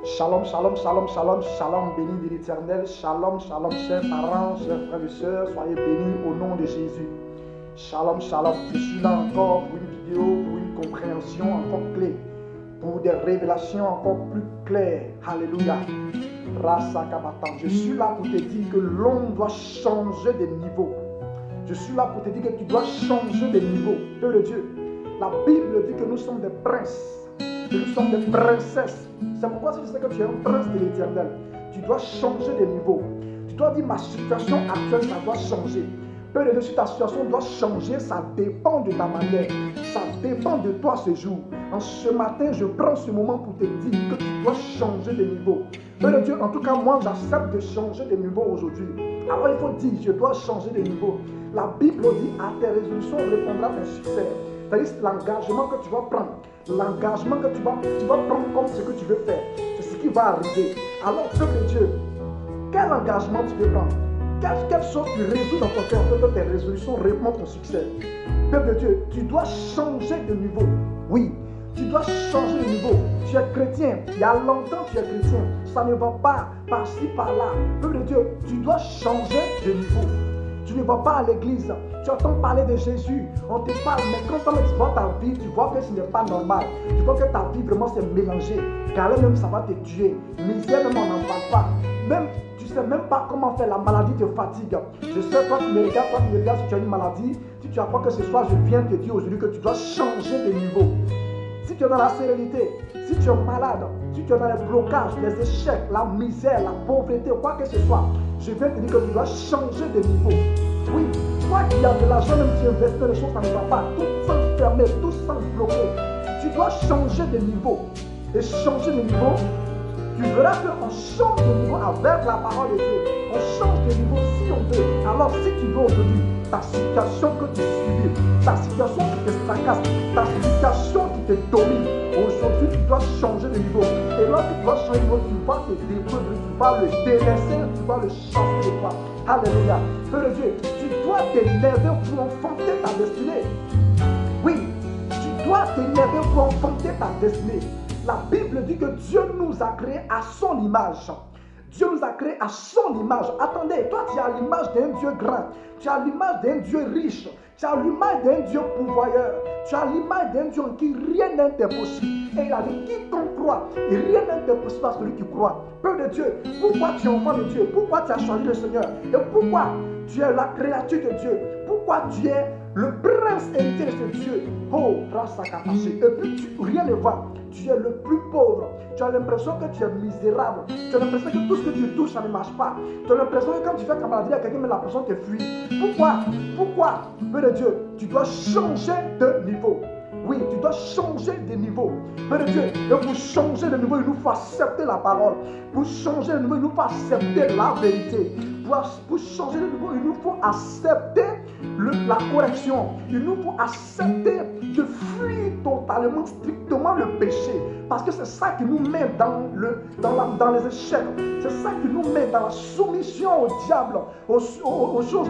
Shalom, shalom, shalom, shalom, shalom, béni de l'Éternel. Shalom, shalom, chers parents, chers frères et sœurs, soyez bénis au nom de Jésus. Shalom, shalom. Je suis là encore pour une vidéo, pour une compréhension encore clé, pour des révélations encore plus claires. Alléluia. Je suis là pour te dire que l'homme doit changer de niveau. Je suis là pour te dire que tu dois changer de niveau. Peuple de Dieu. La Bible dit que nous sommes des princes, que nous sommes des princesses. C'est pourquoi si je sais que tu es un prince de l'Éternel, tu dois changer de niveau. Tu dois dire ma situation actuelle, ça doit changer. Peu de Dieu, si ta situation doit changer, ça dépend de ta manière. Ça dépend de toi ce jour. En ce matin, je prends ce moment pour te dire que tu dois changer de niveau. Peu de Dieu, en tout cas, moi, j'accepte de changer de niveau aujourd'hui. Alors, il faut dire, je dois changer de niveau. La Bible dit, à tes résolutions répondra ton succès. C'est-à-dire l'engagement que tu vas prendre. L'engagement que tu vas prendre comme ce que tu veux faire. C'est ce qui va arriver. Alors, peuple de Dieu, quel engagement tu veux prendre? Quelle chose tu résous dans ton cœur que tes résolutions répondent ton succès? Peuple de Dieu, tu dois changer de niveau. Oui, tu dois changer de niveau. Tu es chrétien. Il y a longtemps tu es chrétien. Ça ne va pas par-ci, par-là. Peuple de Dieu, tu dois changer de niveau. Tu ne vas pas à l'église. Tu entends parler de Jésus. On te parle, mais quand tu vois ta vie, tu vois que ce n'est pas normal. Tu vois que ta vie vraiment s'est mélangée. Car même ça va te tuer. Misère, même on n'en parle pas. Même tu ne sais même pas comment faire, la maladie te fatigue. Je sais, toi tu me regardes, si tu as une maladie, si tu as quoi que ce soit, je viens te dire aujourd'hui que tu dois changer de niveau. Si tu es dans la sérénité, si tu es malade, si tu es dans les blocages, les échecs, la misère, la pauvreté, quoi que ce soit, je viens te dire que tu dois changer de niveau. Oui, toi qui as de l'argent, même si tu investis dans les choses, ça ne va pas. Tout semble fermé, tout semble bloqué. Tu dois changer de niveau. Et changer de niveau, tu verras qu'on change de niveau avec la parole de Dieu. On change de niveau si on veut. Alors si tu veux aujourd'hui, ta situation que tu subis, ta situation qui te fracasse, ta situation qui te domine, aujourd'hui tu dois changer de niveau. Et lorsque tu vas changer de niveau, tu vas te découvrir, tu vas le délaisser, tu vas le chasser de toi. Alléluia. Père de Dieu, tu dois t'élever pour enfanter ta destinée. Oui, tu dois t'élever pour enfanter ta destinée. La Bible dit que Dieu nous a créés à son image. Dieu nous a créés à son image. Attendez, toi tu as l'image d'un Dieu grand. Tu as l'image d'un Dieu riche. Tu as l'image d'un Dieu pourvoyeur. Tu as l'image d'un Dieu en qui rien n'est impossible. Et il a dit, quiconque croit, et rien n'est impossible à celui qui croit. Peuple de Dieu, pourquoi tu es enfant de Dieu? Pourquoi tu as choisi le Seigneur? Et pourquoi tu es la créature de Dieu? Pourquoi tu es le prince héritier de ce Dieu? Oh, grâce à Kataché. Et puis rien ne va. Tu es le plus pauvre. Tu as l'impression que tu es misérable. Tu as l'impression que tout ce que tu touches, ça ne marche pas. Tu as l'impression que quand tu fais ta maladie à quelqu'un, mais la personne te fuit. Pourquoi, Père de Dieu, tu dois changer de niveau. Oui, tu dois changer de niveau. Père de Dieu, et pour changer de niveau, il nous faut accepter la parole. Pour changer de niveau, il nous faut accepter la vérité. Pour changer de niveau, il nous faut accepter la correction. Il nous faut accepter de fuir totalement, strictement le péché. Parce que c'est ça qui nous met dans les échecs. C'est ça qui nous met dans la soumission au diable, aux choses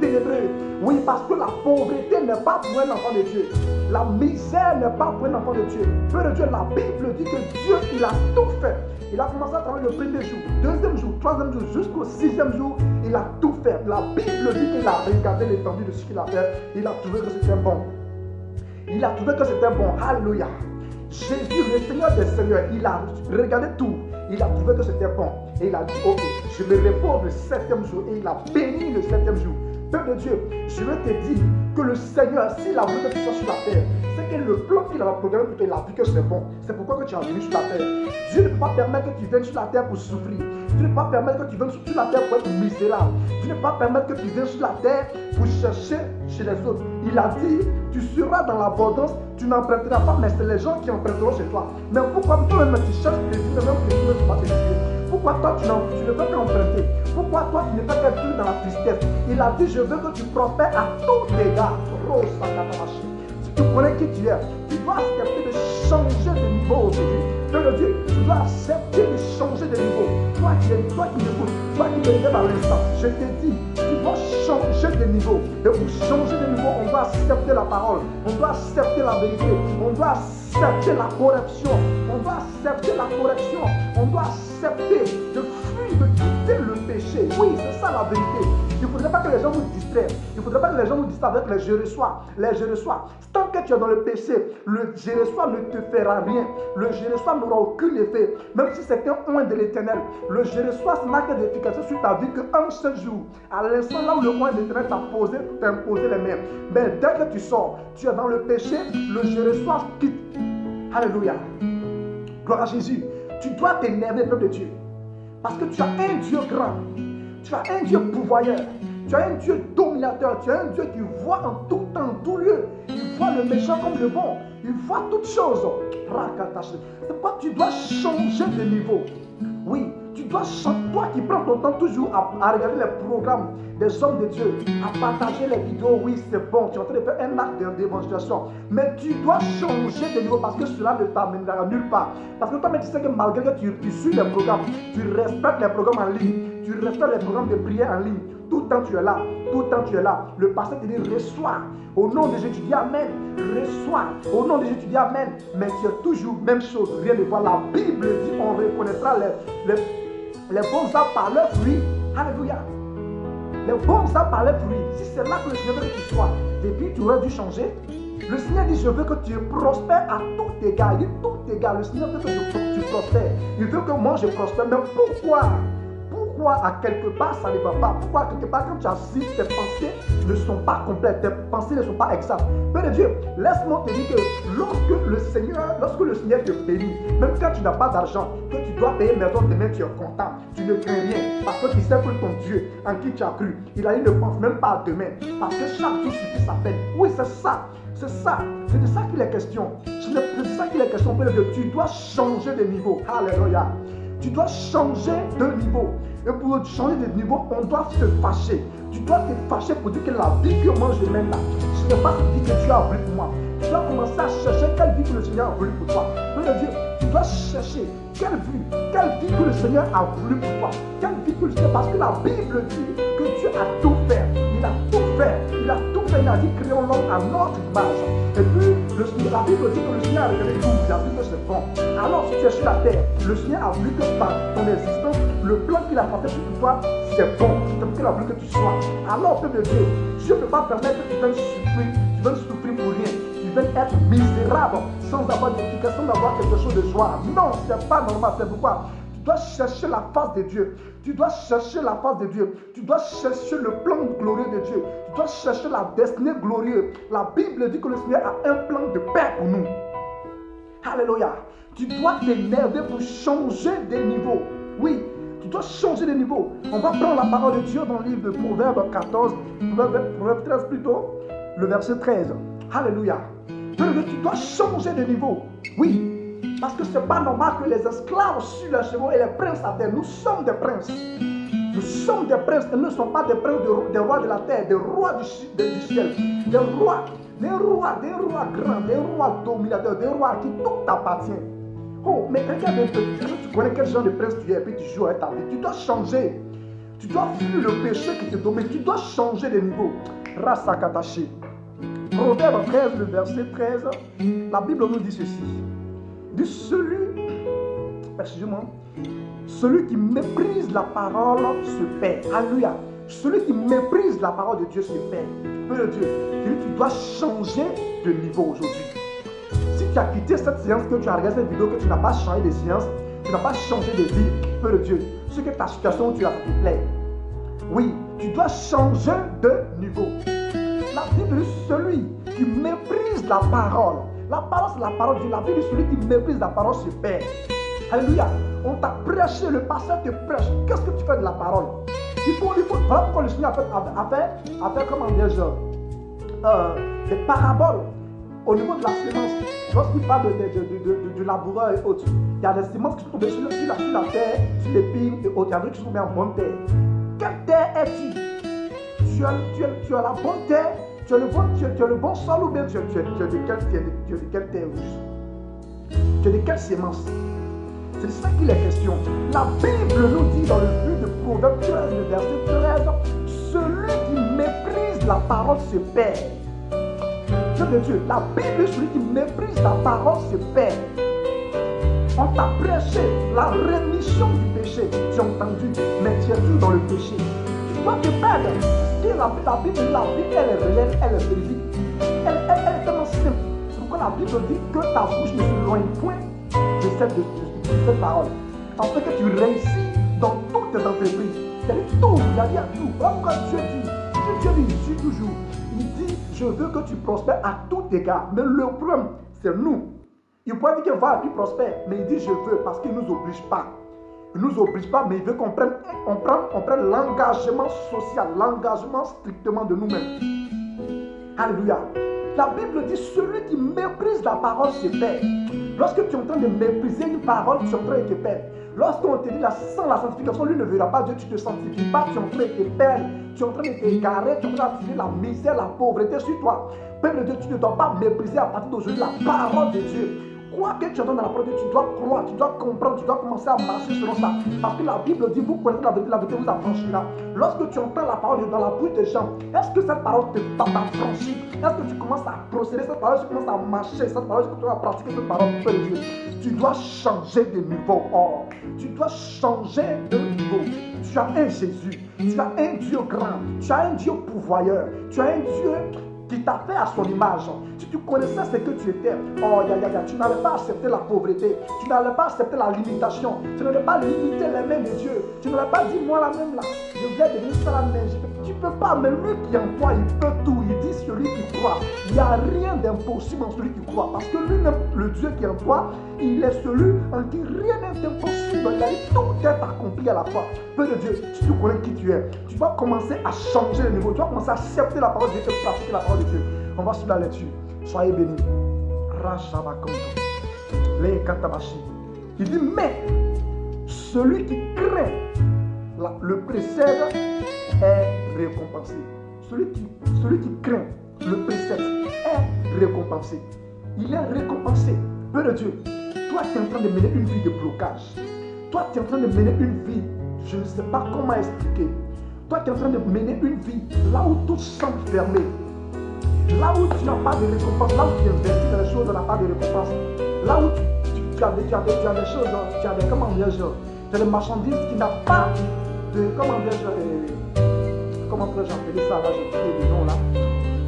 ténébreuses. Oui, parce que la pauvreté n'est pas pour un enfant de Dieu. La misère n'est pas pour un enfant de Dieu. Père de Dieu, la Bible dit que Dieu, il a tout fait. Il a commencé à travailler le premier jour, deuxième jour, troisième jour, jusqu'au sixième jour. Il a tout fait. La Bible dit qu'il a regardé l'étendue de ce qu'il a fait. Il a trouvé que c'était bon. Il a trouvé que c'était bon. Alléluia. Jésus, le Seigneur des Seigneurs, il a regardé tout. Il a trouvé que c'était bon. Et il a dit, ok, je me repose le septième jour. Et il a béni le septième jour. Peuple de Dieu, je veux te dire que le Seigneur, s'il a voulu que tu sois sur la terre, c'est que le plan qu'il a programmé pour toi, il a vu que c'est bon. C'est pourquoi que tu es venu sur la terre. Dieu ne peut pas permettre que tu viennes sur la terre pour souffrir. Dieu ne peut pas permettre que tu viennes sur la terre pour être misérable. Dieu ne peut pas permettre que tu viennes sur la terre pour chercher chez les autres. Il a dit, tu seras dans l'abondance, tu n'emprunteras pas, mais c'est les gens qui emprunteront chez toi. Mais pourquoi toi-même tu cherches plaisir, même plaisir ne peut pas te tuer? Pourquoi toi tu ne veux pas emprunter? Pourquoi toi tu ne peux pas être dans la tristesse? Il a dit, je veux que tu prospères à tout égard. Si tu connais qui tu es, si dois accepter de changer de niveau aujourd'hui. Père de Dieu, tu dois accepter de changer de niveau. Toi qui m'écoutes, toi qui me lèves à l'instant, je te dis, tu dois changer de niveau. Et pour changer de niveau, on doit accepter la parole, on doit accepter la vérité, on doit accepter la correction, on doit accepter la correction, on doit accepter de fuir, de quitter le péché. Oui, c'est ça la vérité. Il ne faudrait pas que les gens nous distraient. Il ne faudrait pas que les gens nous distraient avec les je reçois. Les je reçois. Tant que tu es dans le péché, le je reçois ne te fera rien. Le je reçois n'aura aucun effet. Même si c'est un oint de l'éternel. Le je reçois n'a que d'efficacité sur ta vie qu'un seul jour. À l'instant là où le oint de l'éternel t'a imposé les mains. Mais dès que tu sors, tu es dans le péché, le je reçois quitte. Alléluia. Gloire à Jésus. Tu dois t'énerver, peuple de Dieu. Parce que tu as un Dieu grand. Tu as un Dieu pourvoyeur. Tu as un Dieu dominateur. Tu as un Dieu qui voit en tout temps, en tout lieu. Il voit le méchant comme le bon. Il voit toutes choses. C'est pourquoi tu dois changer de niveau. Oui, tu dois changer. Toi qui prends ton temps toujours à regarder les programmes des hommes de Dieu, à partager les vidéos, oui, c'est bon. Tu es en train de faire un acte d'évangélisation. Mais tu dois changer de niveau parce que cela ne t'amènera nulle part. Parce que toi-même, tu sais que malgré que tu suis les programmes, tu respectes les programmes en ligne, tu respectes les programmes de prière en ligne. Tout le temps tu es là, tout le temps tu es là. Le pasteur te dit reçois. Au nom de Jésus, tu dis Amen. Reçois. Au nom de Jésus, tu dis Amen. Mais tu es toujours même chose. Rien de voir. La Bible dit on reconnaîtra les bons arbres par leurs fruits. Alléluia. Les bons arbres par leurs fruits. Si c'est là que le Seigneur veut que tu sois, depuis tu aurais dû changer. Le Seigneur dit je veux que tu prospères à tout égard. Il dit tout égard. Le Seigneur veut que tu prospères. Il veut que moi je prospère. Mais pourquoi? Pourquoi à quelque part ça ne va pas? Pourquoi à quelque part quand tu assistes, tes pensées ne sont pas complètes, tes pensées ne sont pas exactes? Père de Dieu, laisse-moi te dire que lorsque le Seigneur te bénit, même quand tu n'as pas d'argent, que tu dois payer maison demain, tu es content, tu ne crains rien, parce que tu sais que ton Dieu en qui tu as cru, il ne pense même pas à demain, parce que chaque jour suffit sa peine. Oui, c'est ça. C'est ça, c'est de ça qu'il est question. C'est de ça qu'il est question, Père de Dieu. Tu dois changer de niveau. Alléluia. Tu dois changer de niveau. Et pour changer de niveau, on doit se fâcher. Tu dois te fâcher pour dire que la vie que moi je mène là, ce n'est pas cette vie que tu as voulu pour moi. Tu dois commencer à chercher quelle vie que le Seigneur a voulu pour toi. Père de Dieu, tu dois chercher quelle vie que le Seigneur a voulu pour toi. Quelle vie que le Seigneur, parce que la Bible dit que Dieu a tout fait. Il a tout fait. Il a tout fait. Il a dit créons l'homme à notre image. Et puis, la Bible dit que le Seigneur a regardé tout. Il a vu que c'est bon. Alors, si tu es sur la terre, le Seigneur a voulu que par ton existence, le plan qu'il a fait pour toi, c'est bon. C'est parce qu'il a voulu que tu sois. Alors, Père de Dieu, Dieu ne peut pas permettre que tu viennes souffrir pour rien. Tu viennes être misérable sans avoir d'efficacité, sans avoir quelque chose de joie. Non, c'est pas normal. C'est pourquoi tu dois chercher la face de Dieu. Tu dois chercher la face de Dieu. Tu dois chercher le plan glorieux de Dieu. Tu dois chercher la destinée glorieuse. La Bible dit que le Seigneur a un plan de paix pour nous. Alléluia. Tu dois t'énerver pour changer de niveau. Oui, tu dois changer de niveau. On va prendre la parole de Dieu dans le livre de Proverbes 14, Proverbes 13 plutôt, le verset 13. Alléluia. Tu dois changer de niveau. Oui. Parce que ce n'est pas normal que les esclaves sur les chevaux et les princes à terre, nous sommes des princes. Nous sommes des princes et nous ne sommes pas des princes des rois de la terre, des rois du ciel, des rois grands, des rois dominateurs, des rois à qui tout t'appartient. Oh, mais quelqu'un de tu connais quel genre de prince tu es et puis tu joues avec ta vie. Tu dois changer. Tu dois fuir le péché qui te domine. Tu dois changer de niveau. Rasakatashi. Proverbe 13, le verset 13, la Bible nous dit ceci. De celui qui méprise la parole se perd. Alléluia. Celui qui méprise la parole de Dieu se perd. Père de Dieu, tu dois changer de niveau aujourd'hui. Si tu as quitté cette séance, que tu as regardé cette vidéo, que tu n'as pas changé de séance, tu n'as pas changé de vie, Père de Dieu, c'est que ta situation où tu as te plaît. Oui, tu dois changer de niveau. La Bible dit celui qui méprise la parole. La parole, c'est la parole de Dieu. La Bible dit celui qui méprise la parole se perd. Alléluia. On t'a prêché, le pasteur te prêche. Qu'est-ce que tu fais de la parole? Voilà pourquoi le Seigneur a fait comment dire, des paraboles au niveau de la sémence. Lorsqu'il parle de laboureur et autres, il y a des sémences qui sont tombées sur la terre, sur les pignes et autres. Il y a d'autres qui sont tombées en bonne terre. Quelle terre es-tu? Tu as la bonne terre Tu es le bon sol ou bien tu es de quelle terre rouge? Tu es de quelle sémence? C'est ça qu'il est question. La Bible nous dit dans le livre de Proverbe 13, le verset 13, celui qui méprise la parole se perd. Dieu de Dieu, la Bible, celui qui méprise la parole se perd. On t'a prêché la rémission du péché, tu as entendu, mais tu es toujours dans le péché. Tu dois te perdre. La Bible, elle est réelle, elle est véridique. Elle est tellement simple. Pourquoi la Bible dit que ta bouche ne s'éloigne point de cette parole, afin que tu réussis dans toutes tes entreprises. C'est-à-dire tout, il y a tout. Pourquoi Dieu dit toujours, il dit, je veux que tu prospères à tout égard. Mais le problème, c'est nous. Il pourrait dire qu'il va et puis prospère, mais il dit je veux parce qu'il ne nous oblige pas. Il ne nous oblige pas, mais il veut qu'on prenne l'engagement social, l'engagement strictement de nous-mêmes. Alléluia. La Bible dit celui qui méprise la parole se perd. Lorsque tu es en train de mépriser une parole, tu es en train de te perdre. Lorsqu'on te dit sans la sanctification, lui ne verra pas Dieu, tu ne te sanctifies pas, tu es en train de te perdre, tu es en train de t'égarer, tu es en train d'attirer la misère, la pauvreté sur toi. Peuple de Dieu, tu ne dois pas mépriser à partir d'aujourd'hui la parole de Dieu. Quoi que tu entends dans la parole de Dieu, tu dois croire, tu dois comprendre, tu dois commencer à marcher selon ça. Parce que la Bible dit, vous connaissez la vérité vous affranchira. Lorsque tu entends la parole dans la bouche des gens, est-ce que cette parole t'affranchit? Est-ce que tu commences à procéder cette parole, tu commences à marcher cette parole, tu commences à pratiquer cette parole de Dieu? Tu dois changer de niveau. Oh, tu dois changer de niveau. Tu as un Jésus, tu as un Dieu grand, tu as un Dieu pourvoyeur, tu as un Dieu qui t'a fait à son image. Si tu connaissais ce que tu étais, tu n'allais pas accepter la pauvreté, tu n'allais pas accepter la limitation, tu n'allais pas limiter les mains de Dieu, tu n'allais pas dire moi la même là, je viens devenir ça la main. Tu ne peux pas, mais lui qui est en toi, il peut tout. Il dit celui qui croit. Il n'y a rien d'impossible en celui qui croit. Parce que lui-même, le Dieu qui est en toi, il est celui en qui rien n'est impossible. Il a dit tout est accompli à la fois. Peu de Dieu, si tu connais qui tu es, tu vas commencer à changer le niveau. Tu vas commencer à accepter la parole de Dieu et pratiquer la parole de Dieu. On va suivre la lecture. Soyez bénis. Les Katabashi. Il dit, mais celui qui craint le précède est récompensé. Celui qui craint le précepte est récompensé. Il est récompensé. Peu de Dieu, toi tu es en train de mener une vie de blocage. Toi tu es en train de mener une vie, je ne sais pas comment expliquer. Toi tu es en train de mener une vie là où tout semble fermé. Là où tu n'as pas de récompense, là où tu investis dans les choses, tu n'as pas de récompense. Là où tu as des choses, tu as des, comment dire, tu as des marchandises qui n'ont pas de, comment peux-je appeler ça là, j'ai oublié le nom là.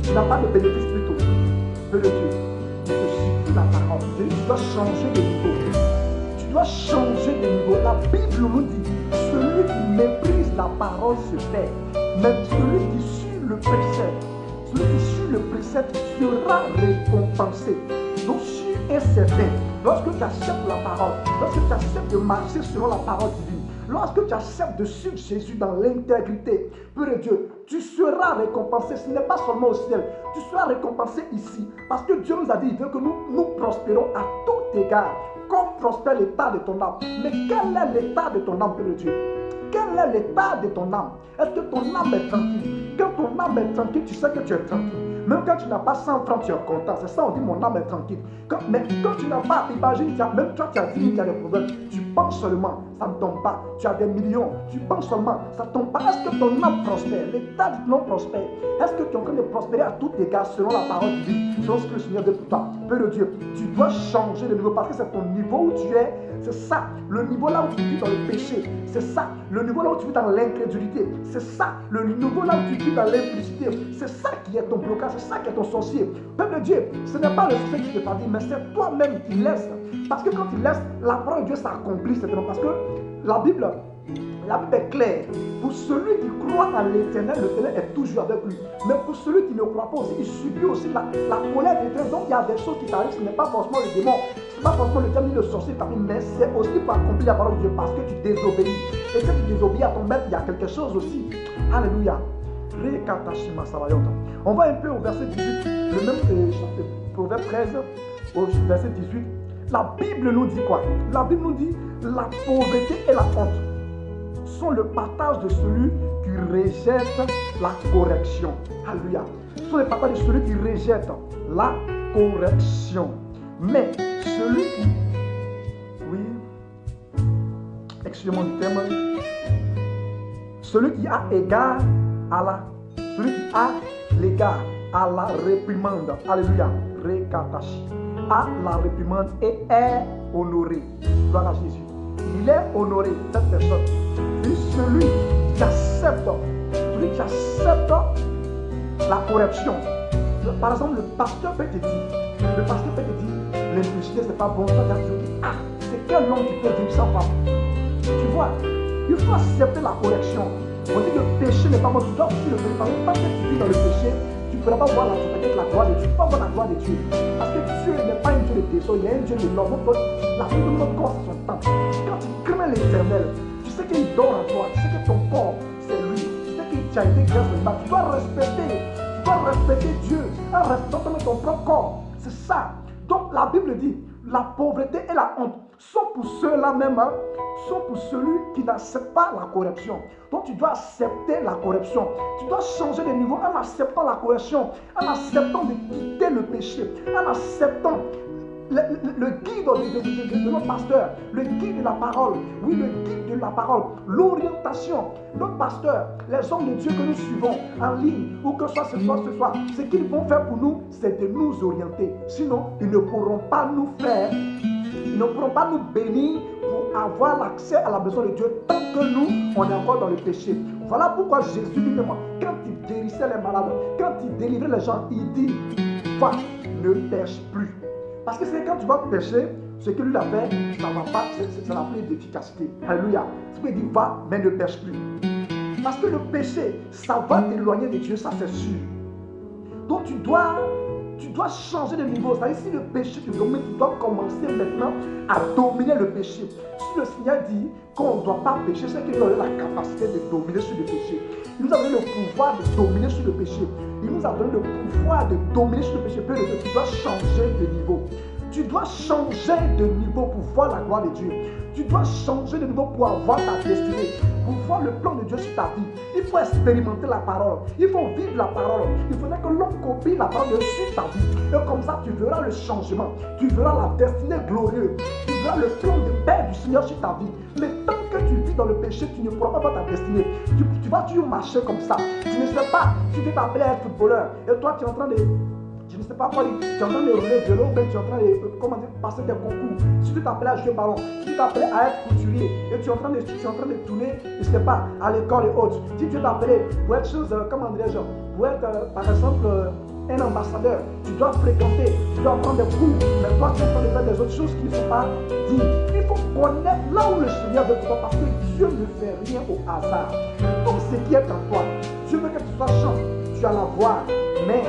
Tu n'as pas de bénéfice plutôt. Peu de Dieu, il te suffit la parole. Tu dois changer de niveau. Tu dois changer de niveau. La Bible nous dit, celui qui méprise la parole se perd. Mais celui qui suit le précepte, sera récompensé. Donc sûr et certain, lorsque tu acceptes la parole, lorsque tu acceptes de marcher selon la parole divine, lorsque tu acceptes de suivre Jésus dans l'intégrité, peu de Dieu, tu seras récompensé. Ce n'est pas seulement au ciel, tu seras récompensé ici. Parce que Dieu nous a dit, il veut que nous prospérons à tout égard, comme prospère l'état de ton âme. Mais quel est l'état de ton âme, peu de Dieu? Quel est l'état de ton âme? Est-ce que ton âme est tranquille? Quand ton âme est tranquille, tu sais que tu es tranquille. Même quand tu n'as pas 100 francs, tu es content. C'est ça, on dit mon âme est tranquille. Mais quand tu n'as pas, imagine, même toi, tu as 10 000, tu as des problèmes. Tu penses seulement, ça ne tombe pas. Tu as des millions, tu penses seulement, ça ne tombe pas. Est-ce que ton âme prospère? L'état de ton âme prospère. Est-ce que tu es en train de prospérer à tout égard selon la parole divine, selon ce que le Seigneur veut pour toi? Peu de Dieu, tu dois changer de niveau parce que c'est ton niveau où tu es. C'est ça, le niveau là où tu vis dans le péché. C'est ça, le niveau là où tu vis dans l'incrédulité. C'est ça, le niveau là où tu vis dans l'implicité. C'est ça qui est ton blocage, c'est ça qui est ton sorcier. Peuple de Dieu, ce n'est pas le sorcier qui te parle, mais c'est toi-même qui laisses. Parce que quand tu laisses, la parole de Dieu s'accomplit certainement. Parce que la Bible est claire. Pour celui qui croit en l'Éternel, l'Éternel est toujours avec lui. Mais pour celui qui ne croit pas aussi, il subit aussi la colère de l'Éternel. Donc il y a des choses qui t'arrivent, ce n'est pas forcément le démon, ce n'est pas forcément le diable ni le sorcier qui t'arrive, mais c'est aussi pour accomplir la parole de Dieu parce que tu désobéis. Et quand tu désobéis à ton maître, il y a quelque chose aussi. Alléluia. On va un peu au verset 18, le même Proverbe 13, au verset 18. La Bible nous dit quoi? La Bible nous dit la pauvreté et la honte sont le partage de celui qui rejette la correction. Alléluia. sont les papas de celui qui rejette la correction. Mais celui qui, oui, excusez-moi du terme, celui qui a égard à la, celui qui a l'égard à la réprimande, alléluia, rekatashi, à la réprimande et est honoré. Gloire à Jésus. Il est honoré, cette personne. C'est celui qui accepte la correction. Par exemple, le pasteur peut te dire, l'impudicité c'est pas bon. Toi, tu dis, ah, c'est quel homme qui peut dire ça, femme? Tu vois, il faut accepter la correction. On dit que le péché n'est pas bon. Tu dois fuir le péché. Tant que tu vis dans le péché, tu ne pourras pas voir la gloire de Dieu. Tu ne peux pas voir la gloire de Dieu. Parce que Dieu n'est pas un Dieu de désordre, il est un Dieu de l'homme. La vie de notre corps, c'est son temps. Quand tu crains l'Éternel, tu sais qu'il dort en toi. Tu sais que ton corps, c'est lui. Tu sais que tu as été créé sur le bas. Tu dois respecter Dieu en respectant ton propre corps. C'est ça. Donc la Bible dit, la pauvreté et la honte sont pour ceux-là même, sont pour celui qui n'accepte pas la correction. Donc tu dois accepter la correction. Tu dois changer de niveau en acceptant la correction, en acceptant de quitter le péché, en acceptant le guide de notre pasteur, le guide de la parole, oui, le guide de la parole, l'orientation. Notre pasteur, les hommes de Dieu que nous suivons en ligne, ou que ce soit, ce qu'ils vont faire pour nous, c'est de nous orienter. Sinon, ils ne pourront pas nous faire, ils ne pourront pas nous bénir pour avoir l'accès à la maison de Dieu tant que nous, on est encore dans le péché. Voilà pourquoi Jésus lui-même, quand il guérissait les malades, quand il délivrait les gens, il dit, va, ne pêche plus. Parce que c'est quand tu vas pécher, ce que lui a fait, ça n'a pas, ça n'a plus d'efficacité. Alléluia. C'est pourquoi il dit va, mais ne pêche plus. Parce que le péché, ça va t'éloigner de Dieu, ça c'est sûr. Donc tu dois changer de niveau. C'est-à-dire si le péché te domine, tu dois commencer maintenant à dominer le péché. Si le Seigneur dit qu'on ne doit pas pécher, c'est qu'il nous a donné la capacité de dominer sur le péché. Il nous a donné le pouvoir de dominer sur le péché. Il nous a donné le pouvoir de dominer sur le péché. Tu dois changer de niveau. Tu dois changer de niveau pour voir la gloire de Dieu. Tu dois changer de niveau pour avoir ta destinée, pour voir le plan de Dieu sur ta vie. Il faut expérimenter la parole. Il faut vivre la parole. Il faudrait que l'homme copie la parole de Dieu sur ta vie. Et comme ça, tu verras le changement. Tu verras la destinée glorieuse. Tu verras le plan de paix du Seigneur sur ta vie. Mais tant que tu vis dans le péché, tu ne pourras pas voir ta destinée. Tu vas toujours marcher comme ça. Tu ne sais pas si tu t'appelais à être footballeur. Et toi, tu es en train de... Je ne sais pas quoi, tu es en train de rouler le vélo, ou bien tu es en train de passer des concours. Si tu t'appelais à jouer ballon, si tu t'appelais à être couturier, et tu es en train de tourner, je ne sais pas, à l'école et autres. Si tu t'appelais pour être chose, comment dirais-je, pour être par exemple un ambassadeur, tu dois fréquenter, tu dois prendre des cours, mais toi tu es en train de faire des autres choses qui ne sont pas dites. Il faut connaître là où le Seigneur veut pour toi, parce que Dieu ne fait rien au hasard. Donc ce qui est en toi, Dieu veut que tu sois chant, tu as la voix, mais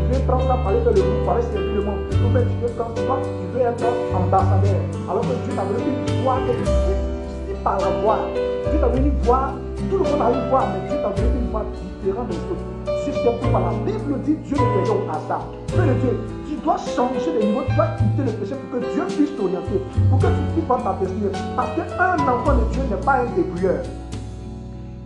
tu veux prendre ça pour aller faire le monde, pour aller servir le monde. Tu veux prendre ça, tu veux être ambassadeur. Alors que Dieu t'a donné une voix que tu veux. Si par la voix, Dieu t'a donné une voix, tout le monde a une voix, mais Dieu t'a donné une voix différente des autres. Si c'est pourquoi la Bible dit Dieu ne fait rien au hasard. Fais-le Dieu. Tu dois changer de niveau, tu dois quitter le péché pour que Dieu puisse t'orienter, pour que tu puisses voir ta destinée. Parce qu'un enfant de Dieu n'est pas un débrouilleur.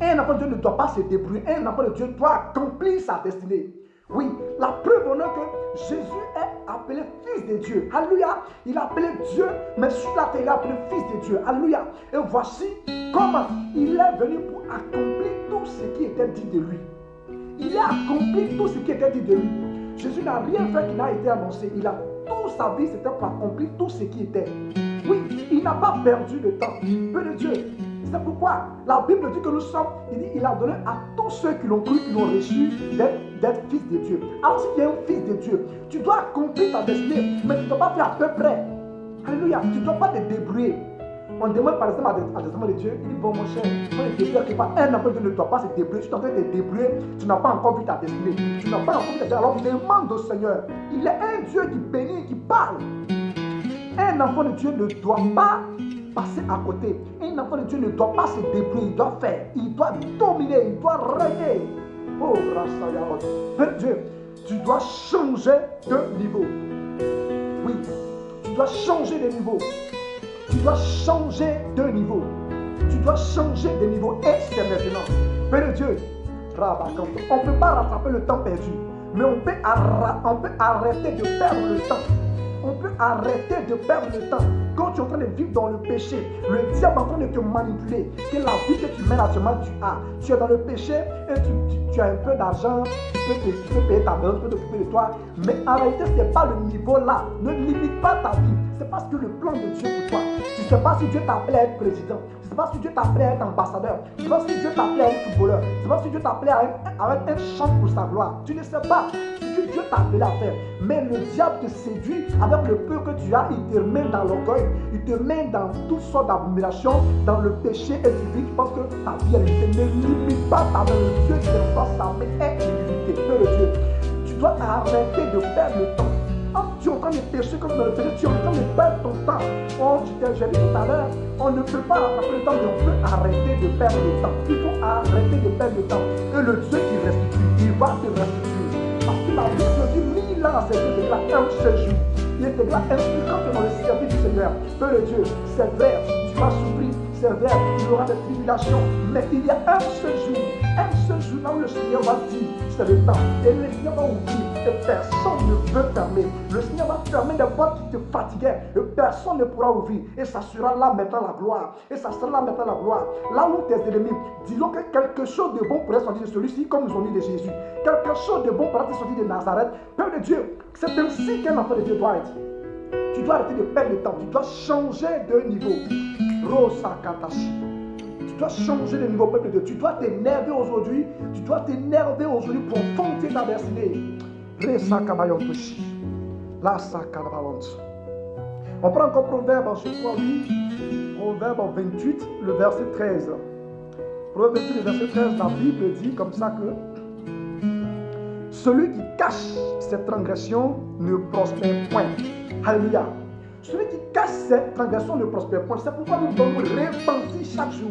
Un enfant de Dieu ne doit pas se débrouiller. Un enfant de Dieu doit accomplir sa destinée. Oui, la preuve en est que Jésus est appelé fils de Dieu. Alléluia. Il est appelé Dieu, mais sur la terre, il est appelé fils de Dieu. Alléluia. Et voici comment il est venu pour accomplir tout ce qui était dit de lui. Il a accompli tout ce qui était dit de lui. Jésus n'a rien fait qui n'a été annoncé. Il a toute sa vie, c'était pour accomplir tout ce qui était. Oui, il n'a pas perdu de temps. Peu de Dieu. C'est pourquoi la Bible dit que nous sommes, il a donné à tous ceux qui l'ont cru, qui l'ont reçu, d'être fils de Dieu. Alors si tu es un fils de Dieu, tu dois accomplir ta destinée, mais tu ne dois pas faire à peu près. Alléluia, tu ne dois pas te débrouiller. On demande par exemple à des enfants de Dieu, il dit bon mon cher, quand il débrouille quelque part, un enfant de Dieu ne doit pas se débrouiller. Si tu es en train de te débrouiller, tu n'as pas encore vu ta destinée. Tu n'as pas encore vu ta destinée. Alors demande au Seigneur. Il est un Dieu qui bénit, qui parle. Un enfant de Dieu ne doit pas passer à côté. Un enfant de Dieu ne doit pas se débrouiller, il doit faire, il doit dominer, il doit régner. Oh, Père Dieu, tu dois changer de niveau. Oui, tu dois changer de niveau. Tu dois changer de niveau. Tu dois changer de niveau. Et c'est maintenant. Père Dieu, on ne peut pas rattraper le temps perdu. Mais on peut arrêter de perdre le temps. On peut arrêter de perdre le temps. Quand tu es en train de vivre dans le péché, le diable est en train de te manipuler. Que la vie que tu mènes actuellement, tu as. Tu es dans le péché et tu as un peu d'argent, tu peux payer ta maison, tu peux t'occuper de toi. Mais en réalité, ce n'est pas le niveau là. Ne limite pas ta vie. C'est parce que le plan de Dieu pour toi. Tu ne sais pas si Dieu t'a appelé à être président. Tu ne sais pas si Dieu t'a appelé à être ambassadeur. Tu ne sais pas si Dieu t'a appelé à être footballeur. Tu ne sais pas si Dieu t'a appelé à être un chant pour sa gloire. Tu ne sais pas ce que Dieu t'a appelé à faire. Mais le diable te séduit avec le peu que tu as. Il te met dans l'orgueil. Il te met dans toutes sortes d'abominations, dans le péché et tu vis. Tu penses que ta vie est limitée. Ne limite pas ta vie. Le Dieu qui est en sa main est illimité. Peu de Dieu. Tu dois arrêter de perdre le temps. Tu es en train de pécher comme dans le péché, tu es en train de perdre ton temps. Oh, j'ai dit tout à l'heure, on ne peut pas rattraper le temps, mais on peut arrêter de perdre le temps. Il faut arrêter de perdre le temps. Et le Dieu qui restitue, il va te restituer. Parce que la Bible dit 1000 ans, c'est Dieu là un seul jour. Il est là un jour quand tu es dans le service du Seigneur. Peu de Dieu, c'est vrai, tu vas souffrir, c'est vrai, il y aura des tribulations, mais il y a un seul jour là où le Seigneur va dire, c'est le temps. Et le Seigneur va ouvrir, et personne ne peut fermer. Le Seigneur va fermer des portes qui te fatiguaient, et personne ne pourra ouvrir. Et ça sera là maintenant la gloire. Et ça sera là maintenant la gloire. Là où tes ennemis diront que quelque chose de bon pourrait sortir de celui-ci, comme nous ont dit de Jésus. Quelque chose de bon pourrait sortir de Nazareth. Père de Dieu, c'est ainsi qu'un enfant de Dieu doit être. Tu dois arrêter de perdre le temps. Tu dois changer de niveau. Rosa Katashi. Tu dois changer de niveau, peuple de Dieu. Tu dois t'énerver aujourd'hui. Tu dois t'énerver aujourd'hui pour fonder ta destinée. Resa Kabayontoshi. La Sakabalante. On prend encore Proverbe, je crois, oui. Proverbe 28, le verset 13. Proverbe 28, le verset 13, la Bible dit comme ça que celui qui cache ses transgressions ne prospère point. Alléluia. Celui qui cache ses transgressions ne prospère point. C'est pourquoi nous devons repentir chaque jour.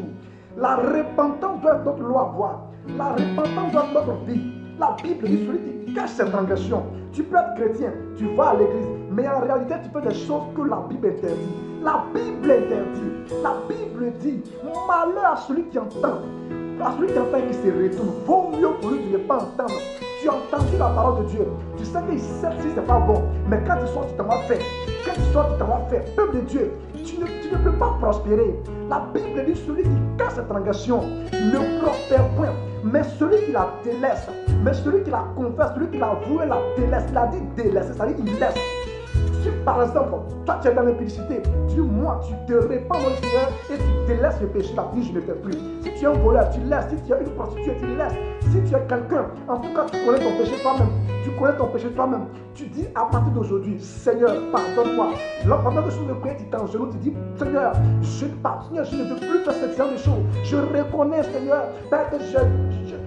La repentance doit être notre loi à voir. La repentance doit être notre vie. La Bible dit celui qui cache ses transgressions. Tu peux être chrétien, tu vas à l'église, mais en réalité tu fais des choses que la Bible interdit. La Bible interdit. La Bible dit malheur à celui qui entend. À celui qui entend et qui se retourne. Vaut mieux pour lui de ne pas entendre. Tu as entendu la parole de Dieu. Tu sais qu'il sait si ce n'est pas bon. Mais quand tu sors, tu t'en vas faire. Quand tu sors, tu t'en vas faire. Peuple de Dieu, tu ne peux pas prospérer. La Bible dit celui qui casse cette transgression ne prospère point. Mais celui qui la délaisse, mais celui qui la confesse, celui qui la voue la délaisse. Il a dit délaisse, c'est-à-dire il laisse. Si par exemple, toi tu es dans l'impudicité, tu dis moi, tu te répands dans le Seigneur et tu délaisses le péché, la vie je ne fais plus. Si tu es un voleur, tu laisses. Si tu es une prostituée, tu laisses. Si tu es quelqu'un, en tout cas tu connais ton péché toi-même. Tu connais ton péché toi-même. Tu dis à partir d'aujourd'hui, Seigneur, pardonne-moi. Là, pendant que je suis de prière, tu t'en genou, tu dis, Seigneur, je ne veux plus faire ce genre de choses. Je reconnais, Seigneur, Père, que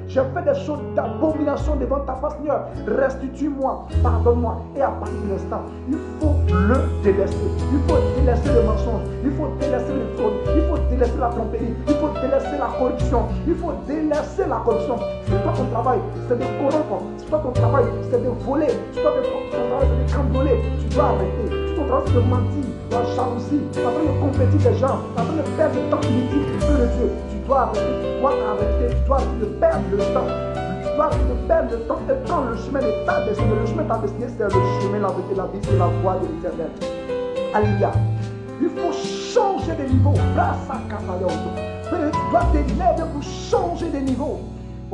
j'ai fait des choses d'abomination devant ta face, Seigneur. Restitue-moi, pardonne-moi. Et à partir de l'instant, il faut le délaisser. Il faut délaisser le mensonge. Il faut délaisser le fraude. Il faut délaisser la tromperie. Il faut délaisser la corruption. Il faut délaisser la corruption. Si toi ton travail, c'est de corrompre. Si toi ton travail, c'est de voler. Si toi ton travail, c'est de cambrioler. Tu dois arrêter. Si ton travail, c'est de mentir, de la jalousie, en train de compétir des gens, en train de perdre le temps inutile. Feu de Dieu, tu dois arrêter. Tu dois arrêter. Tu dois arrêter de perdre le temps. Tu dois arrêter de perdre le temps et prendre le chemin de ta destinée. Le chemin de ta destinée, c'est le chemin, la vérité, la vie, c'est la voie de l'éternel. Alléluia. Il faut changer de niveau. Grâce à Catalan. Tu dois t'énerver pour changer de niveau.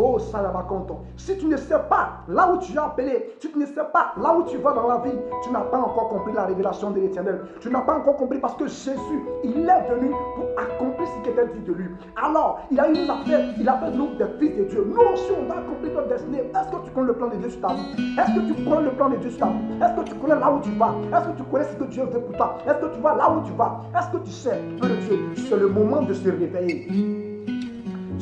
Oh, ça va content. Si tu ne sais pas là où tu es appelé, si tu ne sais pas là où tu vas dans la vie, tu n'as pas encore compris la révélation de l'Éternel. Tu n'as pas encore compris parce que Jésus, il est venu pour accomplir ce qui était dit de lui. Alors, il nous appelle nous des fils de Dieu. Nous aussi, on doit accomplir notre destinée. Est-ce que tu connais le plan de Dieu sur ta vie? Est-ce que tu connais le plan de Dieu sur ta vie? Est-ce que tu connais là où tu vas? Est-ce que tu connais ce que Dieu veut pour toi? Est-ce que tu vas là où tu vas? Est-ce que tu sais, Dieu, c'est le moment de se réveiller.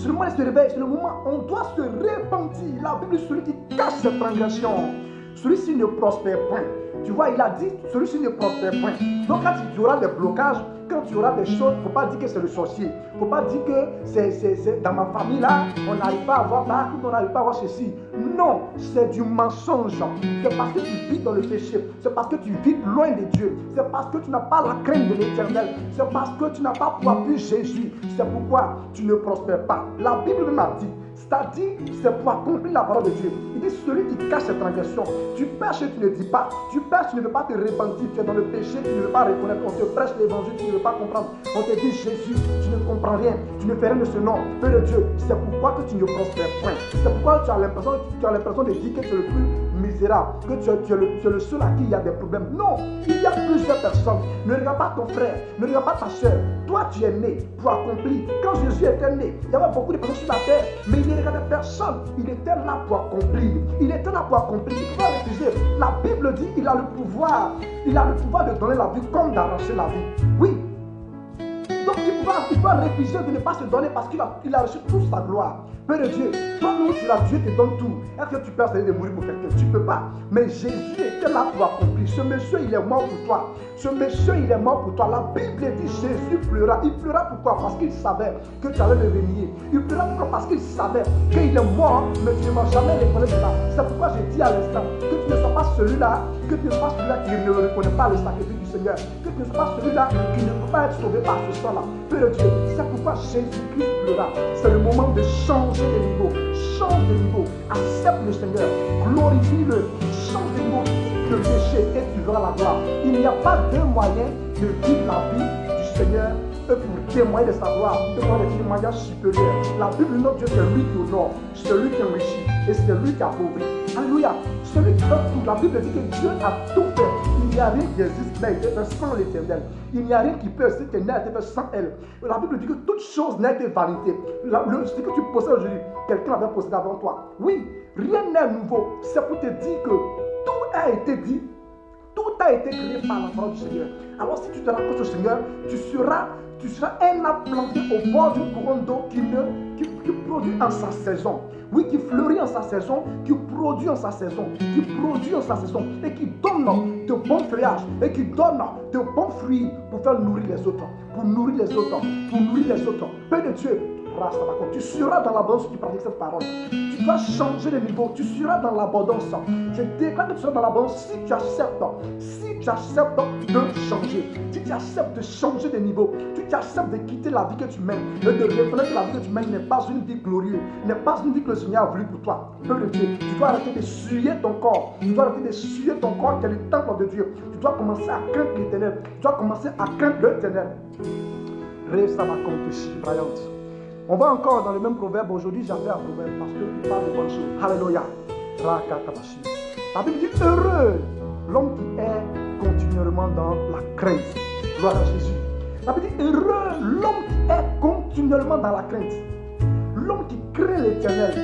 C'est le moment de se réveiller, c'est le moment où on doit se repentir. La Bible dit celui qui cache ses transgressions, celui-ci ne prospère point. Tu vois, il a dit celui-ci ne prospère point. Donc quand tu auras des blocages, quand tu auras des choses, il ne faut pas dire que c'est le sorcier. Il ne faut pas dire que c'est dans ma famille là, on n'arrive pas à avoir ça, on n'arrive pas à avoir ceci. Non, c'est du mensonge. C'est parce que tu vis dans le péché. C'est parce que tu vis loin de Dieu. C'est parce que tu n'as pas la crainte de l'Éternel. C'est parce que tu n'as pas pour appui Jésus. C'est pourquoi tu ne prospères pas. La Bible m'a dit, C'est-à-dire, c'est pour accomplir la parole de Dieu. Il dit, celui qui cache ses transgressions, tu pêches et tu ne dis pas. Tu pêches, tu ne veux pas te repentir. Tu es dans le péché, tu ne veux pas reconnaître. On te prêche l'évangile, tu ne veux pas comprendre. On te dit Jésus, tu ne comprends rien. Tu ne fais rien de ce nom. Père de Dieu, c'est pourquoi que tu ne prospères point. C'est pourquoi tu as l'impression de dire que tu es le plus misérable, que tu es le seul à qui il y a des problèmes. Non, il y a plusieurs personnes. Ne regarde pas ton frère, ne regarde pas ta soeur. Toi, tu es né pour accomplir. Quand Jésus était né, il y avait beaucoup de personnes sur la terre, mais il ne regardait personne. Il était là pour accomplir. Il était là pour accomplir. Il ne peut pas refuser. La Bible dit qu'il a le pouvoir. Il a le pouvoir de donner la vie comme d'arracher la vie. Oui. Donc il peut refuser de ne pas se donner parce qu'il a reçu toute sa gloire. Père de Dieu, toi-même tu l'as, Dieu te donne tout. Est-ce que tu peux essayer de mourir pour quelqu'un? Tu ne peux pas. Mais Jésus était là pour accomplir. Ce monsieur, il est mort pour toi. Ce monsieur, il est mort pour toi. La Bible dit Jésus pleura. Il pleura pourquoi? Parce qu'il savait que tu allais le renier. Il pleura pourquoi? Parce qu'il savait qu'il est mort, mais tu ne m'as jamais reconnu cela. C'est pourquoi je dis à l'instant que tu ne sois pas celui-là, que tu ne sois pas celui-là qui ne reconnaît pas le sacrifice du Seigneur, que tu ne sois pas celui-là qui ne peut pas être sauvé par ce sang-là. Père de Dieu, c'est pourquoi Jésus-Christ pleura. C'est le moment de changer de niveau. Change de niveau. Accepte le Seigneur. Glorifie-le. Change de niveau. Quitte le péché et tu verras la gloire. Il n'y a pas de moyen de vivre la vie du Seigneur pour témoigner de sa gloire, pour témoigner des témoignages supérieurs. La Bible de notre Dieu, c'est lui qui honore, c'est lui qui enrichit et c'est lui qui appauvrit. Alléluia. Celui qui fait tout. La Bible dit que Dieu a tout fait. Il n'y a rien qui existe, n'a été fait sans l'Éternel. Il n'y a rien qui peut exister, qui n'a été fait sans elle. La Bible dit que toute chose n'a été vanité. Ce que tu possèdes aujourd'hui, quelqu'un l'avait possédé avant toi. Oui, rien n'est nouveau. C'est pour te dire que tout a été dit. Tout a été créé par la parole du Seigneur. Alors si tu te rapproches au Seigneur, tu seras un arbre planté au bord d'une couronne d'eau qui produit en sa saison. Oui, qui fleurit en sa saison, qui produit en sa saison, qui produit en sa saison et qui donne de bons feuillages et qui donne de bons fruits pour faire nourrir les autres, pour nourrir les autres, pour nourrir les autres. Père de Dieu, tu seras dans l'abondance si tu pratiques cette parole. Tu dois changer de niveau. Tu seras dans l'abondance. Je déclare que tu seras dans l'abondance si tu acceptes de changer. Si tu acceptes de changer de niveau. Si tu acceptes de quitter la vie que tu mènes et de reconnaître que la vie que tu mènes n'est pas une vie glorieuse, n'est pas une vie que le Seigneur a voulu pour toi. Peuple de Dieu, tu dois arrêter de suyer ton corps. Tu dois arrêter de suyer ton corps qui est le temple de Dieu. Tu dois commencer à craindre l'Éternel. Tu dois commencer à craindre l'Éternel. Resta ma compte brillante. On va encore dans le même proverbe. Aujourd'hui, j'avais un proverbe parce qu'il parle de bonnes choses. Alléluia. La Bible dit heureux l'homme qui est continuellement dans la crainte. Gloire à Jésus. La Bible dit heureux l'homme qui est continuellement dans la crainte. L'homme qui craint l'Éternel.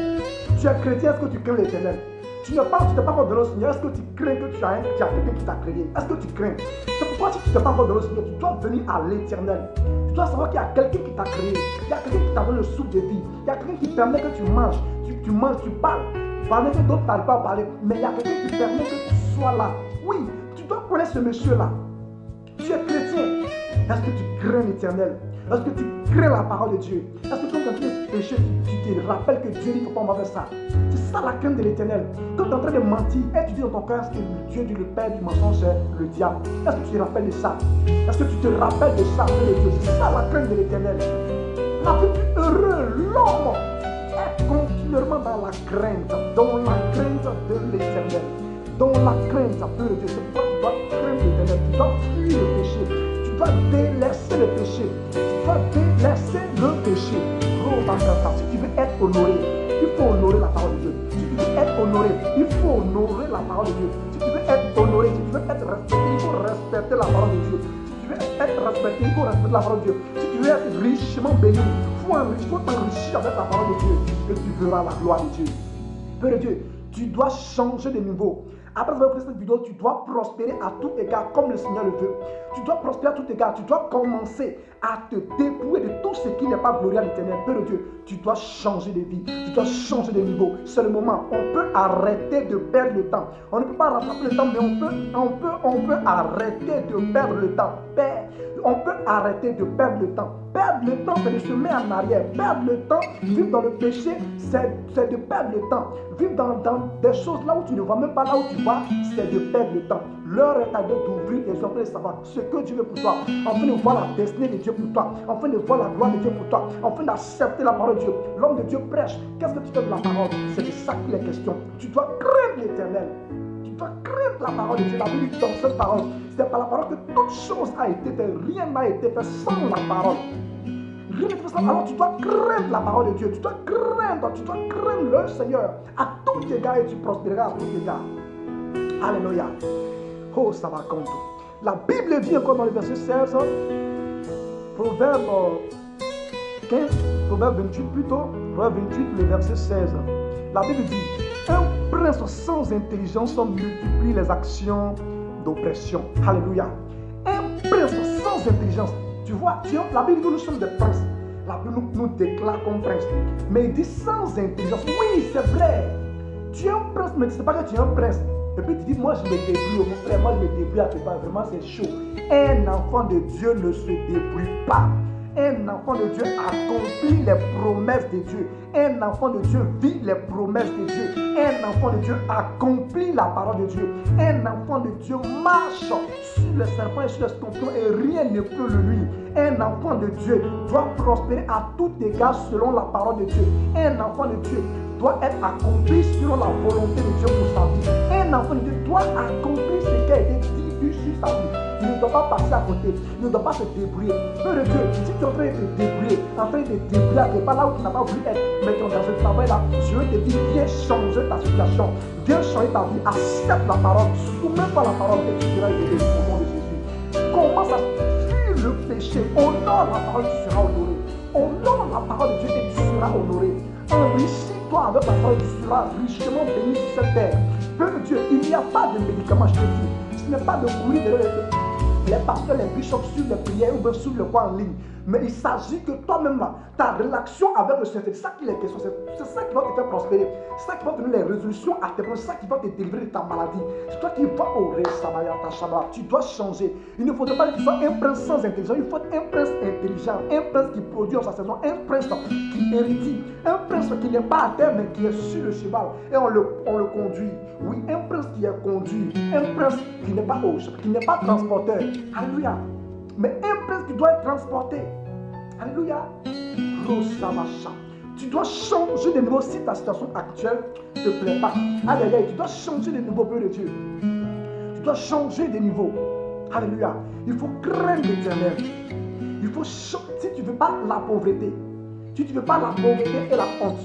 Tu es chrétien, est-ce que tu crains l'Éternel? Tu t'es pas encore donné au Seigneur, est-ce que tu crains que tu as quelqu'un qui t'a créé? Est-ce que tu crains? C'est pourquoi si tu t'es pas encore donné au Seigneur, tu dois venir à l'Éternel. Tu dois savoir qu'il y a quelqu'un qui t'a créé. Il y a quelqu'un qui t'a donné le souffle de vie. Il y a quelqu'un qui permet que tu manges. Tu manges, tu parles. Pendant que d'autres n'arrivent pas à parler. Mais il y a quelqu'un qui permet que tu sois là. Oui, tu dois connaître ce monsieur-là. Tu es chrétien. Est-ce que tu crains l'Éternel? Est-ce que tu crains la parole de Dieu? Est-ce que quand tu es en train de pécher, tu te rappelles que Dieu dit qu'il ne faut pas faire ça? C'est ça la crainte de l'Éternel. Quand tu es en train de mentir, et tu dis dans ton cœur que Dieu dit le père du mensonge, c'est le diable. Est-ce que tu te rappelles de ça? Est-ce que tu te rappelles de ça, de Dieu? C'est ça la crainte de l'Éternel. La vie du heureux, l'homme est continuellement dans la crainte de l'Éternel. Dans la crainte de Dieu. C'est pourquoi tu dois craindre l'Éternel. Tu dois fuir le péché. Tu dois délaisser le péché. Tu dois délaisser le péché. Si tu veux être honoré, il faut honorer la parole de Dieu. Si tu veux être honoré, il faut honorer la parole de Dieu. Si tu veux être honoré, si tu veux être respecté, il faut respecter la parole de Dieu. Si tu veux être respecté, il faut respecter la parole de Dieu. Si tu veux être richement béni, il faut t'enrichir avec la parole de Dieu. Et tu verras la gloire de Dieu. Père de Dieu, tu dois changer de niveau. Après avoir pris cette vidéo, tu dois prospérer à tout égard comme le Seigneur le veut. Tu dois prospérer à tout égard. Tu dois commencer à te dépouiller de tout ce qui n'est pas glorieux à l'Éternel. Père de Dieu, tu dois changer de vie. Tu dois changer de niveau. C'est le moment. On peut arrêter de perdre le temps. On ne peut pas rattraper le temps, mais on peut arrêter de perdre le temps. On peut arrêter de perdre le temps. Perdre le temps, c'est de se mettre en arrière. Perdre le temps, vivre dans le péché, c'est de perdre le temps. Vivre dans des choses là où tu ne vois même pas là où tu vas, c'est de perdre le temps. L'heure est arrivée d'ouvrir les yeux afin de savoir ce que Dieu veut pour toi, afin de voir la destinée de Dieu pour toi, afin de voir la gloire de Dieu pour toi, afin d'accepter la parole de Dieu. L'homme de Dieu prêche. Qu'est-ce que tu fais de la parole? C'est de ça qu'il est question. Tu dois craindre l'Éternel. Tu dois craindre la parole de Dieu. La Bible dit dans cette parole, c'est par la parole que toute chose a été faite. Rien n'a été fait sans la parole. Rien n'est fait sans. Alors tu dois craindre la parole de Dieu. Tu dois craindre le Seigneur à tout égard et tu prospéreras à tout égard. Alléluia. Oh, ça va compte. La Bible dit encore dans le verset 16, Proverbe 15, Proverbe 28 plutôt, Proverbe 28, le verset 16. La Bible dit, un prince sans intelligence multiplie les actions d'oppression. Alléluia. Un prince sans intelligence. Tu vois, la Bible dit que nous sommes des princes. La Bible nous déclare comme prince. Mais il dit sans intelligence. Oui, c'est vrai. Tu es un prince, mais tu ne sais pas que tu es un prince. Et puis tu dis, moi je me débrouille, mon frère, moi je me débrouille à quelque part. Vraiment, c'est chaud. Un enfant de Dieu ne se débrouille pas. Un enfant de Dieu accomplit les promesses de Dieu. Un enfant de Dieu vit les promesses de Dieu. Un enfant de Dieu accomplit la parole de Dieu. Un enfant de Dieu marche sur les serpents et sur les scorpions et rien ne peut le nuire. Un enfant de Dieu doit prospérer à tout égard selon la parole de Dieu. Un enfant de Dieu doit être accompli selon la volonté de Dieu pour sa vie. Un enfant de Dieu doit accomplir ce qui a été dit sur sa vie. Il ne doit pas passer à côté. Il ne doit pas se débrouiller. Père de Dieu, si tu es en train de te débrouiller, en train de te débrouiller à quelque part là où tu n'as pas voulu être, mais tu es dans ce travail-là, je te dis, viens changer ta situation. Viens changer ta vie. Accepte la parole. Soumets-toi à la parole et tu seras aidé au nom de Jésus. Commence à fuir le péché. Honore la parole, tu seras honoré. Honore la parole de Dieu et tu seras honoré. Enrichis-toi avec la parole, tu seras richement béni sur cette terre. Père de Dieu, il n'y a pas de médicament, je te dis. Ce n'est pas de courir derrière les pasteurs, les bishops sur les prières ou bien sur le coin en ligne. Mais il s'agit que toi-même là, ta relation avec le Seigneur, c'est ça qui est question. C'est ça qui va te faire prospérer. C'est ça qui va te donner les résolutions à tes problèmes. C'est ça qui va te délivrer de ta maladie. C'est toi qui vas au Resabayata Shabbat. Tu dois changer. Il ne faudrait pas que tu sois un prince sans intelligence. Il faut être un prince intelligent. Un prince qui produit en sa saison. Un prince qui hérite. Un prince qui n'est pas à terre mais qui est sur le cheval. Et on le conduit. Oui, un prince qui est conduit. Un prince qui n'est pas au cheval, qui n'est pas transporteur. Alléluia. Mais un prince qui doit être transporté. Alléluia. Tu dois changer de niveau si ta situation actuelle ne te plaît pas. Alléluia. Tu dois changer de niveau, Père de Dieu. Tu dois changer de niveau. Alléluia. Il faut craindre l'Éternel. Il faut changer. Si tu ne veux pas la pauvreté, si tu ne veux pas la pauvreté et la honte,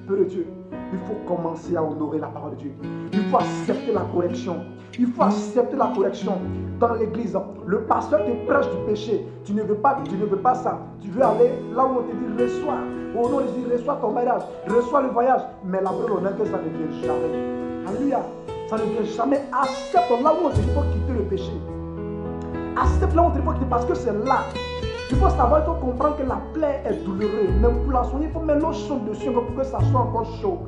Père de Dieu, il faut commencer à honorer la parole de Dieu. Il faut accepter la correction. Il faut accepter la correction dans l'église. Le pasteur te prêche du péché. Tu ne veux pas ça. Tu veux aller là où on te dit reçois. Au nom de Jésus, reçois ton mariage, reçois le voyage. Mais la preuve honnête que ça ne vient jamais. Alléluia. Ça ne vient jamais. Accepte là où on te dit qu'il faut quitter le péché. Accepte là où on te dit qu'il faut quitter parce que c'est là. Il faut savoir, il faut comprendre que la plaie est douloureuse. Même pour la soigner, il faut mettre l'eau chaude dessus pour que ça soit encore chaud.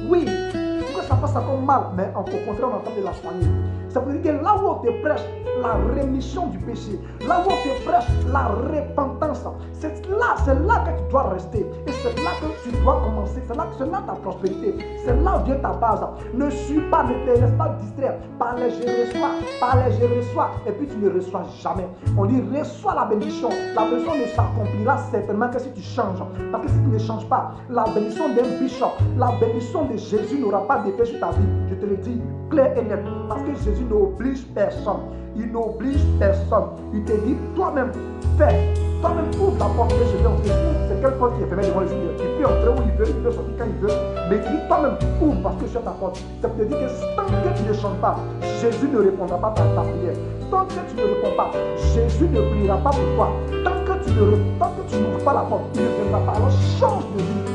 Oui, pour que ça fasse encore mal, mais au contraire, on est en train de la soigner. Ça veut dire que là où on te prêche la rémission du péché, là où on te prêche la repentance, c'est là que tu dois rester. Et c'est là que tu dois commencer. C'est là ta prospérité. C'est là où vient ta base. Ne suis pas, ne te laisse pas distraire par les je reçois, et puis tu ne reçois jamais. On dit reçois la bénédiction. La bénédiction ne s'accomplira certainement que si tu changes. Parce que si tu ne changes pas, la bénédiction d'un bishop, la bénédiction de Jésus n'aura pas d'effet sur ta vie. Je te le dis clair et net. Parce que Jésus n'oblige personne. Il n'oblige personne. Il te dit toi-même, fais. Toi-même ouvre la porte que je vais entrer. C'est quelle porte qui est fermée devant le Seigneur. Il peut entrer où il veut, il peut sortir quand il veut. Mais il dit toi-même ouvre parce que je suis à ta porte. Ça veut dire que tant que tu ne chantes pas, Jésus ne répondra pas à ta prière. Tant que tu ne réponds pas, Jésus ne priera pas pour toi. Tant que tu n'ouvres pas la porte, il ne viendra pas. Alors change de vie.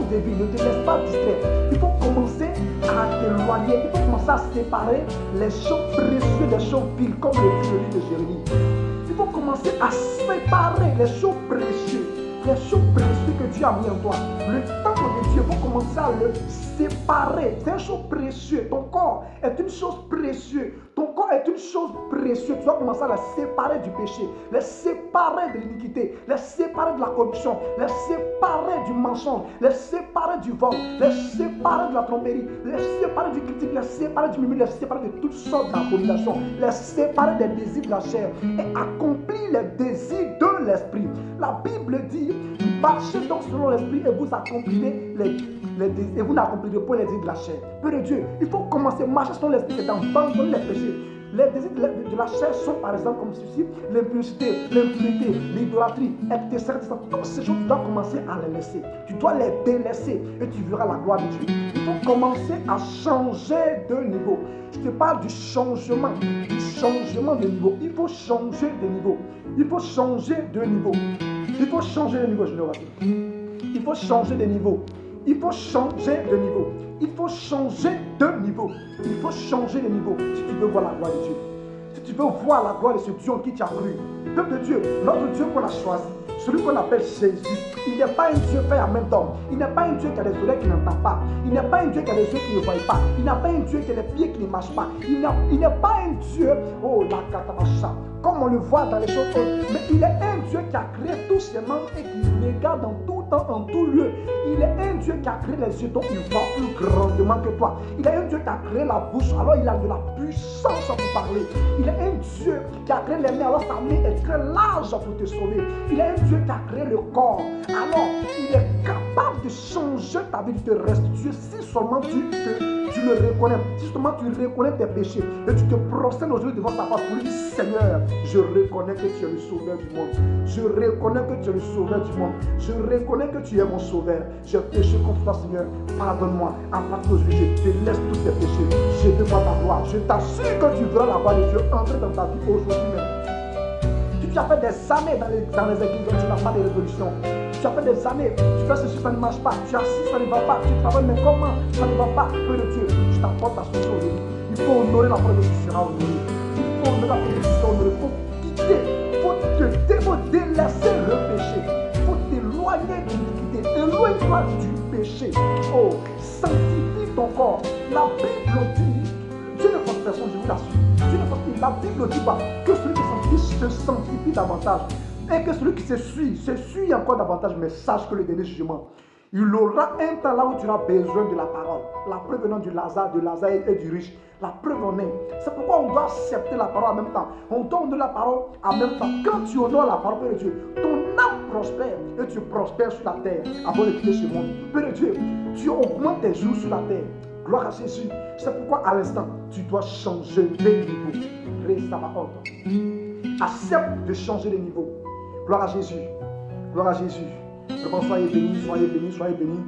De vie, ne te laisse pas distraire. Il faut commencer à t'éloigner. Il faut commencer à séparer les choses précieuses des choses viles, comme le dit le livre de Jérémie. Il faut commencer à séparer les choses précieuses. Les choses précieuses que Dieu a mis en toi. Le temple de Dieu, il faut commencer à le séparer. C'est une chose précieuse. Ton corps est une chose précieuse. Ton corps est une chose précieuse, tu dois commencer à les séparer du péché, les séparer de l'iniquité, les séparer de la corruption, les séparer du mensonge, les séparer du vol, les séparer de la tromperie, les séparer du critique, les séparer du murmure, les séparer de toutes sortes d'abominations, les séparer des désirs de la chair et accomplir les désirs de l'esprit. La Bible dit, marchez donc selon l'esprit et vous accomplirez les désirs, et vous n'accomplirez pas les désirs de la chair. Peu de Dieu, il faut commencer à marcher selon l'esprit, c'est d'abandonner les péchés. Les désirs de la chair sont par exemple comme ceci, l'impudicité, l'impunité, l'idolâtrie, etc. Toutes ces choses, tu dois commencer à les laisser. Tu dois les délaisser et tu verras la gloire de Dieu. Il faut commencer à changer de niveau. Je te parle du changement de niveau. Il faut changer de niveau. Il faut changer de niveau. Il faut changer de niveau, je le vois. Il faut changer de niveau. Il faut changer de niveau. Il faut changer de niveau. Il faut changer de niveau si tu veux voir la gloire de Dieu. Si tu veux voir la gloire de ce Dieu en qui tu as cru. Peuple de Dieu, notre Dieu qu'on a choisi, celui qu'on appelle Jésus, il n'est pas un Dieu fait en même temps. Il n'est pas un Dieu qui a des oreilles qui n'entendent pas. Il n'est pas un Dieu qui a des yeux qui ne voient pas. Il n'a pas un Dieu qui a des pieds qui ne marchent pas. Il n'est pas un Dieu, oh la katabacha, comme on le voit dans les choses, mais il est un Dieu qui a créé tous ses membres et qui regarde en tout temps, en tout lieu. Il est un Dieu qui a créé les yeux dont il voit plus grandement que toi. Il est un Dieu qui a créé la bouche, alors il a de la puissance pour parler. Il est un Dieu qui a créé les mains, alors sa main est très large pour te sauver. Il est un Dieu qui a créé le corps, alors il est capable de changer ta vie, de te restituer si seulement tu le reconnais. Si seulement tu reconnais tes péchés et tu te prosternes aujourd'hui devant ta face pour lui dire, Seigneur, je reconnais que tu es le sauveur du monde. Je reconnais que tu es le sauveur du monde. Je reconnais que tu es mon sauveur. J'ai péché contre toi, Seigneur. Pardonne-moi. À partir d'aujourd'hui, je délaisse tous tes péchés. Je te vois ta gloire. Je t'assure que tu verras la gloire de Dieu entrer dans ta vie aujourd'hui même. Tu as fait des années dans les églises où tu n'as pas de résolution. Tu as fait des années, tu fais ceci, ça ne marche pas. Tu as assis, ça ne va pas. Tu travailles, mais comment? Ça ne va pas. Peu de Dieu, je t'apporte ta solution aujourd'hui. Il faut honorer la parole de Dieu, tu seras honoré. Il faut honorer la parole de Dieu, tu seras honoré. Il faut quitter, il faut délaisser le péché. Il faut t'éloigner de l'iniquité. Éloigne-toi du péché. Oh, sanctifie ton corps. La Bible dit, Dieu ne force personne, je vous l'assure. Dieu ne force personne. La Bible dit pas que celui qui se sanctifie davantage et que celui qui se suit encore davantage, mais sache que le dernier jugement, il aura un temps là où tu auras besoin de la parole. La preuve venant de Lazare et du riche. La preuve en est. C'est pourquoi on doit accepter la parole en même temps. On donne de la parole en même temps. Quand tu honores la parole de Dieu, ton âme prospère et tu prospères sur la terre avant de quitter ce monde. Père de Dieu, tu augmentes tes jours sur la terre. Gloire à Jésus. C'est pourquoi à l'instant, tu dois changer de niveau. Accepte de changer de niveau. Gloire à Jésus. Gloire à Jésus. Donc, soyez bénis, soyez bénis, soyez bénis.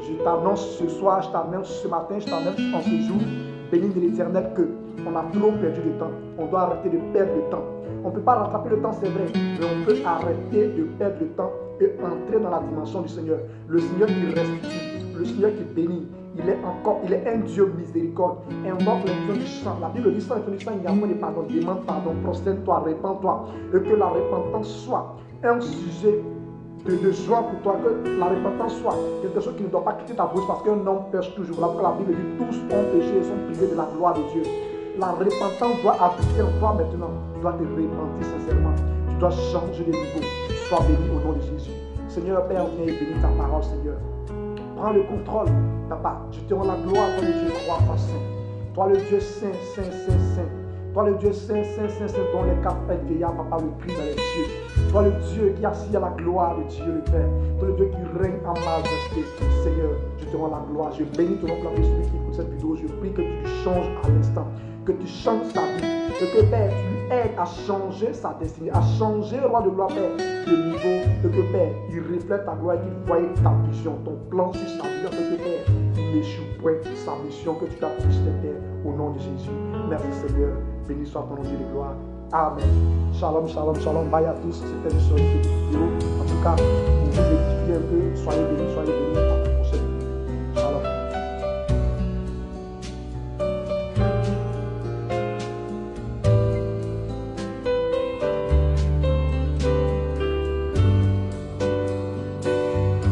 Je t'annonce ce soir, je t'annonce ce matin, je t'annonce en ce jour, béni de l'Éternel, que on a trop perdu de temps. On doit arrêter de perdre le temps. On ne peut pas rattraper le temps, c'est vrai, mais on peut arrêter de perdre le temps et entrer dans la dimension du Seigneur. Le Seigneur qui restitue, le Seigneur qui bénit. Il est un Dieu miséricorde. Invoque les dieux du sang. La Bible dit sans le sang, il y a moins de pardon. Demande pardon, prosterne-toi, répands-toi. Et que la repentance soit un sujet de joie pour toi. Que la repentance soit quelque chose qui ne doit pas quitter ta bouche parce qu'un homme pêche toujours. Là, la Bible dit tous ont péché et sont privés de la gloire de Dieu. La repentance doit habiter en toi maintenant. Tu dois te repentir sincèrement. Tu dois changer de niveau. Sois béni au nom de Jésus. Seigneur Père, viens et bénis ta parole, Seigneur. Prends le contrôle, papa. Je te rends la gloire, toi le Dieu croix en saint. Toi le Dieu saint, saint, saint, saint. Toi le Dieu saint, saint, saint, saint, dont les quatre pères vieillards, papa, le cri dans les cieux. Toi le Dieu qui assis à la gloire de Dieu le Père. Toi le Dieu qui règne en majesté. Seigneur, je te rends la gloire. Je bénis ton nom pour celui qui écoute cette vidéo. Je prie que tu changes à l'instant. Que tu changes sa vie. Et que Père, tu lui aides à changer sa destinée, à changer, roi de gloire, Père, le niveau. Et que Père, il reflète ta gloire, qu'il voie ta vision, ton plan sur sa vie. Et que Père, il n'échoue point sa mission que tu t'as pris sur cette terre. Au nom de Jésus. Merci Seigneur. Béni soit ton nom de gloire. Amen. Shalom, shalom, shalom. Bye à tous. C'était une petite vidéo. En tout cas, pour vous édifier un peu, soyez bénis, soyez bénis.